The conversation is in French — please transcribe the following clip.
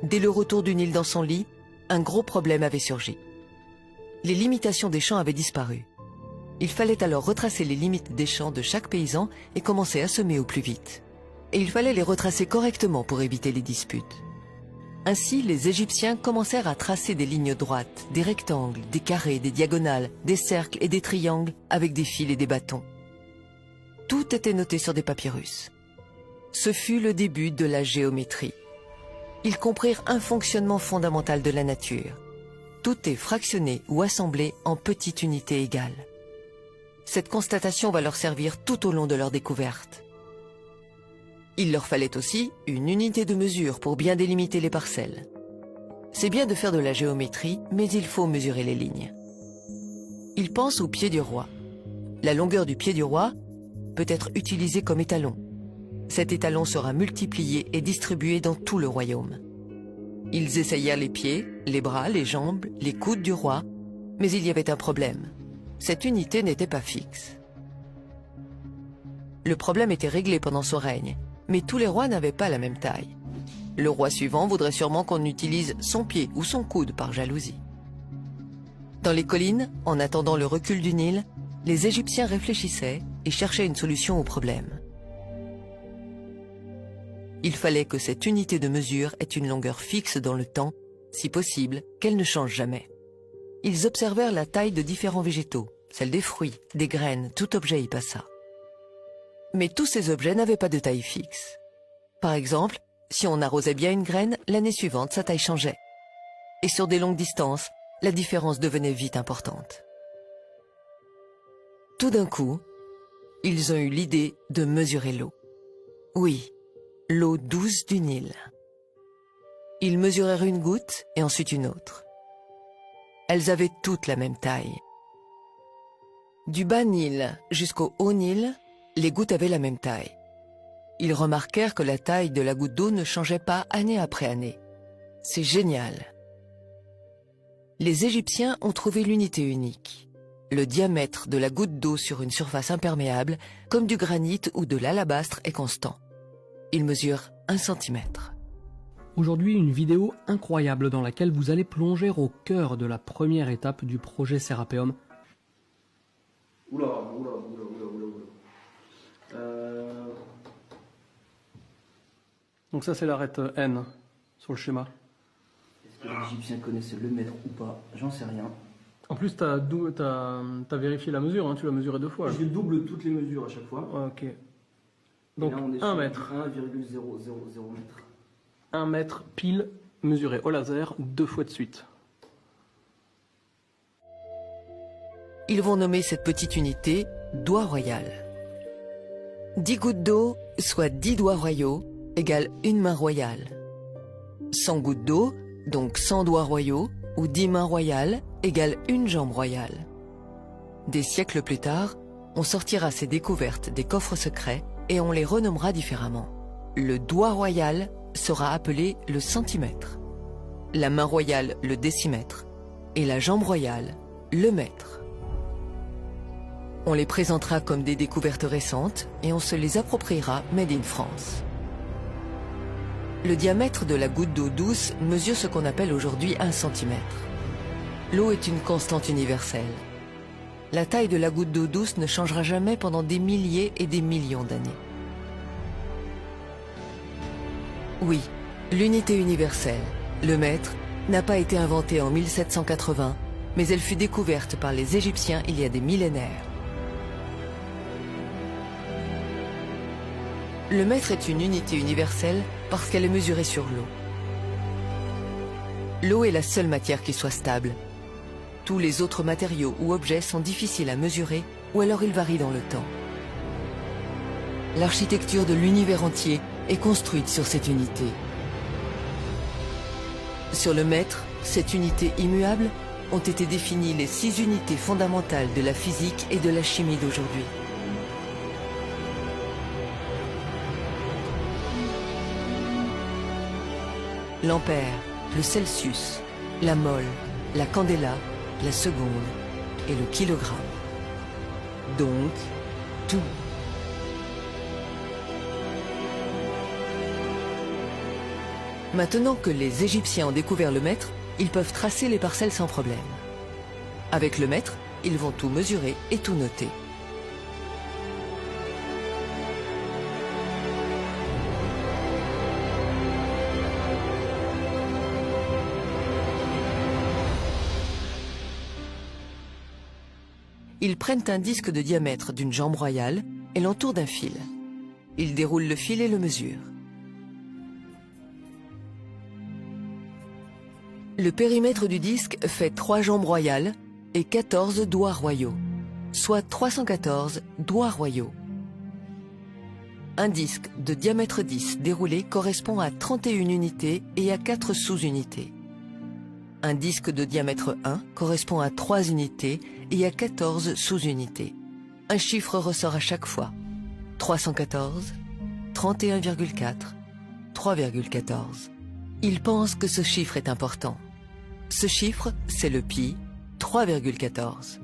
Dès le retour du Nil dans son lit, un gros problème avait surgi. Les limitations des champs avaient disparu. Il fallait alors retracer les limites des champs de chaque paysan et commencer à semer au plus vite. Et il fallait les retracer correctement pour éviter les disputes. Ainsi, les Égyptiens commencèrent à tracer des lignes droites, des rectangles, des carrés, des diagonales, des cercles et des triangles avec des fils et des bâtons. Tout était noté sur des papyrus. Ce fut le début de la géométrie. Ils comprirent un fonctionnement fondamental de la nature. Tout est fractionné ou assemblé en petites unités égales. Cette constatation va leur servir tout au long de leur découverte. Il leur fallait aussi une unité de mesure pour bien délimiter les parcelles. C'est bien de faire de la géométrie, mais il faut mesurer les lignes. Ils pensent au pied du roi. La longueur du pied du roi peut être utilisée comme étalon. Cet étalon sera multiplié et distribué dans tout le royaume. Ils essayèrent les pieds, les bras, les jambes, les coudes du roi, mais il y avait un problème. Cette unité n'était pas fixe. Le problème était réglé pendant son règne, mais tous les rois n'avaient pas la même taille. Le roi suivant voudrait sûrement qu'on utilise son pied ou son coude par jalousie. Dans les collines, en attendant le recul du Nil, les Égyptiens réfléchissaient et cherchaient une solution au problème. Il fallait que cette unité de mesure ait une longueur fixe dans le temps, si possible, qu'elle ne change jamais. Ils observèrent la taille de différents végétaux, celle des fruits, des graines, tout objet y passa. Mais tous ces objets n'avaient pas de taille fixe. Par exemple, si on arrosait bien une graine, l'année suivante, sa taille changeait. Et sur des longues distances, la différence devenait vite importante. Tout d'un coup, ils ont eu l'idée de mesurer l'eau. Oui, l'eau douce du Nil. Ils mesurèrent une goutte et ensuite une autre. Elles avaient toutes la même taille. Du bas Nil jusqu'au haut Nil, les gouttes avaient la même taille. Ils remarquèrent que la taille de la goutte d'eau ne changeait pas année après année. C'est génial. Les Égyptiens ont trouvé l'unité unique. Le diamètre de la goutte d'eau sur une surface imperméable, comme du granit ou de l'alabastre, est constant. Il mesure 1 centimètre. Aujourd'hui, une vidéo incroyable dans laquelle vous allez plonger au cœur de la première étape du projet Serapeum. Oula. Donc ça c'est l'arête N sur le schéma. Est-ce que les Égyptiens connaissaient le mètre ou pas? J'en sais rien. En plus t'as vérifié la mesure, hein, tu l'as mesuré 2 fois. Je double toutes les mesures à chaque fois. Ok. Donc là, on est 1 mètre. 1,000 mètres. 1 mètre pile mesuré au laser 2 fois de suite. Ils vont nommer cette petite unité doigt royal. 10 gouttes d'eau, soit 10 doigts royaux, égale une main royale. 100 gouttes d'eau, donc 100 doigts royaux, ou 10 mains royales, égale une jambe royale. Des siècles plus tard, on sortira ces découvertes des coffres secrets et on les renommera différemment. Le doigt royal sera appelé le centimètre, la main royale le décimètre et la jambe royale le mètre. On les présentera comme des découvertes récentes et on se les appropriera made in France. Le diamètre de la goutte d'eau douce mesure ce qu'on appelle aujourd'hui 1 centimètre. L'eau est une constante universelle. La taille de la goutte d'eau douce ne changera jamais pendant des milliers et des millions d'années. Oui, l'unité universelle, le mètre, n'a pas été inventée en 1780, mais elle fut découverte par les Égyptiens il y a des millénaires. Le mètre est une unité universelle parce qu'elle est mesurée sur l'eau. L'eau est la seule matière qui soit stable. Tous les autres matériaux ou objets sont difficiles à mesurer ou alors ils varient dans le temps. L'architecture de l'univers entier est construite sur cette unité. Sur le mètre, cette unité immuable, ont été définies les 6 unités fondamentales de la physique et de la chimie d'aujourd'hui. L'ampère, le Celsius, la mole, la candela, la seconde et le kilogramme. Donc, tout. Maintenant que les Égyptiens ont découvert le mètre, ils peuvent tracer les parcelles sans problème. Avec le mètre, ils vont tout mesurer et tout noter. Ils prennent un disque de diamètre d'une jambe royale et l'entourent d'un fil. Ils déroulent le fil et le mesurent. Le périmètre du disque fait 3 jambes royales et 14 doigts royaux, soit 314 doigts royaux. Un disque de diamètre 10 déroulé correspond à 31 unités et à 4 sous-unités. Un disque de diamètre 1 correspond à 3 unités et à 14 sous-unités. Un chiffre ressort à chaque fois. 314, 31,4, 3,14. Ils pensent que ce chiffre est important. Ce chiffre, c'est le pi 3,14.